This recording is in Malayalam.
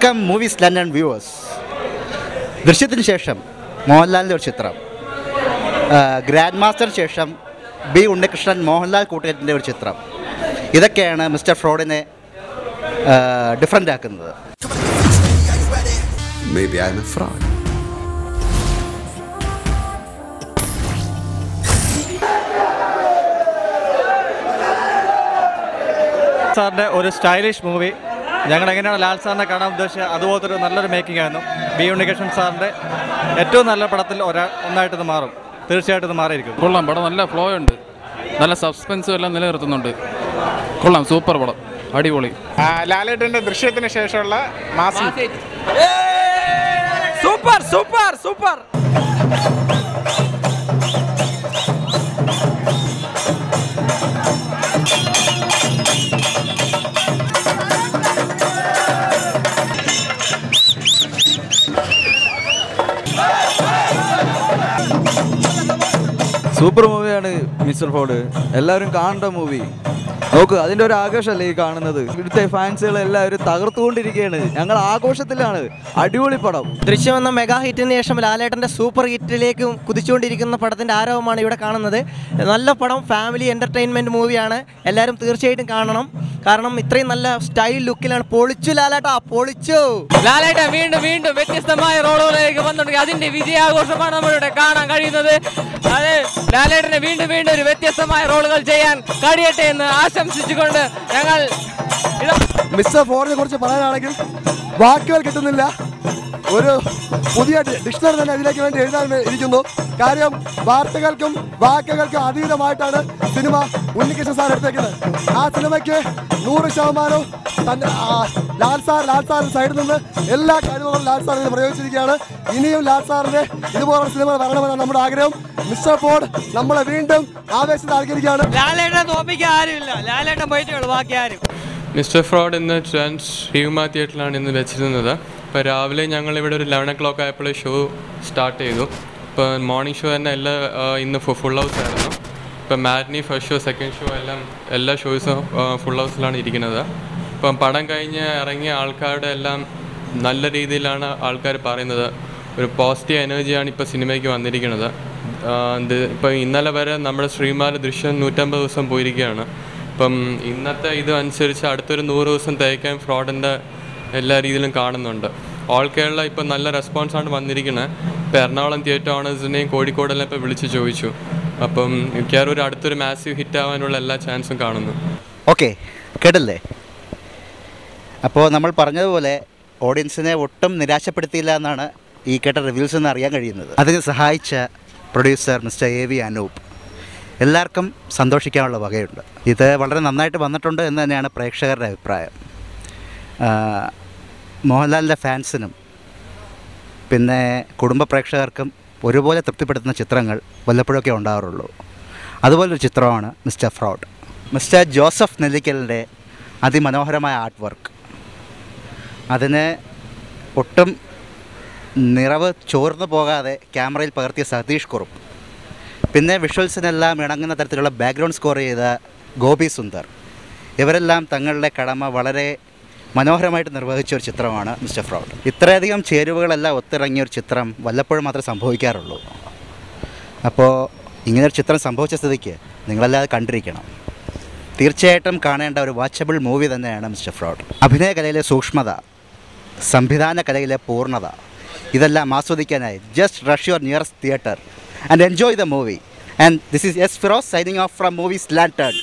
Welcome movies London viewers. ദൃശ്യത്തിന് ശേഷം മോഹൻലാലിൻ്റെ ഒരു ചിത്രം, ഗ്രാൻഡ് മാസ്റ്ററിന് ശേഷം ബി ഉണ്ണികൃഷ്ണൻ മോഹൻലാൽ കൂട്ടുകെട്ടിൻ്റെ ഒരു ചിത്രം, ഇതൊക്കെയാണ് മിസ്റ്റർ ഫ്രോഡിനെ ഡിഫറൻ്റ് ആക്കുന്നത്. Maybe I'm a fraud. സാറിൻ്റെ ഒരു സ്റ്റൈലിഷ് മൂവി. ഞങ്ങൾ എങ്ങനെയാണ് ലാൽ സാറിനെ കാണാൻ ഉദ്ദേശിച്ചത് അതുപോലത്തെ ഒരു നല്ലൊരു മേക്കിംഗ് ആയിരുന്നു. ബി ഉണ്ണികൃഷ്ണൻ സാറിൻ്റെ ഏറ്റവും നല്ല പടത്തിൽ ഒന്നായിട്ട് ഇത് മാറും, തീർച്ചയായിട്ടും ഇത് മാറിയിരിക്കും. കൊള്ളാം, പടം നല്ല ഫ്ലോ ഉണ്ട്, നല്ല സസ്പെൻസും എല്ലാം നിലനിർത്തുന്നുണ്ട്. കൊള്ളാം, സൂപ്പർ പടം, അടിപൊളി. ലാലേട്ടൻ്റെ ദൃശ്യത്തിന് ശേഷമുള്ള മാസം സൂപ്പർ സൂപ്പർ സൂപ്പർ. സൂപ്പർ മൂവിയാണ് മിസ്റ്റർ ഫോർഡ്, എല്ലാവരും കാണേണ്ട മൂവി. നോക്ക്, അതിൻ്റെ ഒരു ആഘോഷമല്ലേ ഈ കാണുന്നത്. ഇവിടുത്തെ ഫാൻസുകൾ എല്ലാവരും തകർത്തുകൊണ്ടിരിക്കുകയാണ്, ഞങ്ങൾ ആഘോഷത്തിലാണ്. അടിപൊളി പടം. ദൃശ്യം എന്ന മെഗാ ഹിറ്റിന് ശേഷം ലാലേട്ടൻ്റെ സൂപ്പർ ഹിറ്റിലേക്ക് കുതിച്ചുകൊണ്ടിരിക്കുന്ന പടത്തിൻ്റെ ആരവമാണ് ഇവിടെ കാണുന്നത്. നല്ല പടം, ഫാമിലി എൻ്റർടൈൻമെൻറ്റ് മൂവിയാണ്, എല്ലാവരും തീർച്ചയായിട്ടും കാണണം. കാരണം ഇത്രയും നല്ല സ്റ്റൈൽ ലുക്കിലാണ്. പൊളിച്ചു ലാലേട്ടാ, പൊളിച്ചു. ലാലേട്ട വീണ്ടും വീണ്ടും വ്യത്യസ്തമായ റോളുകളിലേക്ക് വന്നിട്ടുണ്ടെങ്കിൽ അതിന്റെ വിജയാഘോഷമാണ് നമ്മളിവിടെ കാണാൻ കഴിയുന്നത്. അത് ലാലേട്ടനെ വീണ്ടും വീണ്ടും ഒരു വ്യത്യസ്തമായ റോളുകൾ ചെയ്യാൻ കഴിയട്ടെ എന്ന് ആശംസിച്ചുകൊണ്ട് ഞങ്ങൾ മിസ്റ്റർ ഫോർഡിനെ കുറിച്ച് പറയാനാണെങ്കിൽ വാക്കുകൾ കിട്ടുന്നില്ല. ഒരു പുതിയ ഡിക്ഷണറി തന്നെ ഇതിലേക്ക് വേണ്ടി എഴുതാൻ ഇരിക്കുന്നു. കാര്യം വാർത്തകൾക്കും വാക്കുകൾക്കും അതീതമായിട്ടാണ് സിനിമ ഉണ്ണികൃഷ്ണൻ സാർ എടുത്തേക്കുന്നത്. ആ സിനിമയ്ക്ക് 100% ലാൽ സാർ സൈഡിൽ നിന്ന് എല്ലാ കഴിവുകളും ലാൽ സാറിന് പ്രയോഗിച്ചിരിക്കുകയാണ്. ഇനിയും ലാൽ സാറിന്റെ ഇതുപോലുള്ള സിനിമ വരണമെന്നാണ് നമ്മുടെ ആഗ്രഹം. മിസ്റ്റർ ഫോർഡ് നമ്മളെ വീണ്ടും ആവേശത്തിലാക്കിയിരിക്കുകയാണ്. ലാലേട്ടനെ തോപ്പിക്കാൻ ആരുമില്ല, ലാലേട്ടൻ പോയിട്ടുള്ളൂ, ബാക്കി ആരും. മിസ്റ്റർ ഫ്രോഡ് ഇന്ന് ട്രാൻസ് ഹ്യൂമ തിയേറ്ററിലാണ് ഇന്ന് വെച്ചിരുന്നത്. ഇപ്പോൾ രാവിലെ ഞങ്ങളിവിടെ ഒരു 11 o'clock ആയപ്പോൾ ഷോ സ്റ്റാർട്ട് ചെയ്തു. ഇപ്പോൾ മോർണിംഗ് ഷോ തന്നെ ഇന്ന് ഫുൾ ഹൗസ് ആയിരുന്നു. ഇപ്പം matinee, first show, second show എല്ലാ ഷോസും ഫുൾ ഹൗസിലാണ് ഇരിക്കുന്നത്. ഇപ്പം പടം കഴിഞ്ഞ് ഇറങ്ങിയ ആൾക്കാരുടെ എല്ലാം നല്ല രീതിയിലാണ് ആൾക്കാർ പറയുന്നത്. ഒരു പോസിറ്റീവ് എനർജിയാണ് ഇപ്പോൾ സിനിമയ്ക്ക് വന്നിരിക്കുന്നത്. ഇപ്പം ഇന്നലെ വരെ നമ്മുടെ ശ്രീമാല ദൃശ്യം 150 ദിവസം പോയിരിക്കുകയാണ്. ഇപ്പം ഇന്നത്തെ ഇത് അനുസരിച്ച് അടുത്തൊരു 100 ദിവസം തേക്കാൻ ഫ്രോഡിൻ്റെ എല്ലാ രീതിയിലും കാണുന്നുണ്ട്. ഓൾ കേരള ഇപ്പം നല്ല റെസ്പോൺസാണ് വന്നിരിക്കുന്നത്. ഇപ്പോൾ എറണാകുളം തിയേറ്റർ ഓണേഴ്സിനെയും കോഴിക്കോടെല്ലാം ഇപ്പോൾ വിളിച്ച് ചോദിച്ചു. അപ്പം മിക്കവാറും ഒരു അടുത്തൊരു മാസീവ് ഹിറ്റ് ആവാനുള്ള എല്ലാ ചാൻസും കാണുന്നു. ഓക്കെ, കേട്ടല്ലേ? അപ്പോൾ നമ്മൾ പറഞ്ഞതുപോലെ ഓഡിയൻസിനെ ഒട്ടും നിരാശപ്പെടുത്തിയില്ല എന്നാണ് ഈ കേട്ട റിവ്യൂസ് എന്ന് അറിയാൻ കഴിയുന്നത്. അതിന് സഹായിച്ച പ്രൊഡ്യൂസർ മിസ്റ്റർ AV അനൂപ്. എല്ലാവർക്കും സന്തോഷിക്കാനുള്ള വകയുണ്ട്. ഇത് വളരെ നന്നായിട്ട് വന്നിട്ടുണ്ട് എന്ന് തന്നെയാണ് പ്രേക്ഷകരുടെ അഭിപ്രായം. മോഹൻലാലിൻ്റെ ഫാൻസിനും പിന്നെ കുടുംബ പ്രേക്ഷകർക്കും ഒരുപോലെ തൃപ്തിപ്പെടുത്തുന്ന ചിത്രങ്ങൾ വല്ലപ്പോഴൊക്കെ ഉണ്ടാകാറുള്ളൂ. അതുപോലൊരു ചിത്രമാണ് മിസ്റ്റർ ഫ്രോഡ്. മിസ്റ്റർ ജോസഫ് നെല്ലിക്കലിൻ്റെ അതിമനോഹരമായ ആർട്ട് വർക്ക്, അതിന് ഒട്ടും നിറവ് ചോർന്നു പോകാതെ ക്യാമറയിൽ പകർത്തിയ സതീഷ് കുറുപ്പ്, പിന്നെ വിഷ്വൽസിനെല്ലാം ഇണങ്ങുന്ന തരത്തിലുള്ള ബാക്ക്ഗ്രൗണ്ട് സ്കോർ ചെയ്ത ഗോപി സുന്ദർ, ഇവരെല്ലാം തങ്ങളുടെ കടമ വളരെ മനോഹരമായിട്ട് നിർവഹിച്ച ഒരു ചിത്രമാണ് മിസ്റ്റർ ഫ്രോഡ്. ഇത്രയധികം ചേരുവകളെല്ലാം ഒത്തിറങ്ങിയ ഒരു ചിത്രം വല്ലപ്പോഴും മാത്രമേ സംഭവിക്കാറുള്ളൂ. അപ്പോൾ ഇങ്ങനൊരു ചിത്രം സംഭവിച്ച സ്ഥിതിക്ക് നിങ്ങളല്ലാതെ കണ്ടിരിക്കണം. തീർച്ചയായിട്ടും കാണേണ്ട ഒരു വാച്ചബിൾ മൂവി തന്നെയാണ് മിസ്റ്റർ ഫ്രോഡ്. അഭിനയ കലയിലെ സൂക്ഷ്മത, സംവിധാന കലയിലെ പൂർണ്ണത, ഇതെല്ലാം ആസ്വദിക്കാനായി just rush your nearest theatre and enjoy the movie. And this is S. Firoz signing off from Movies Lantern.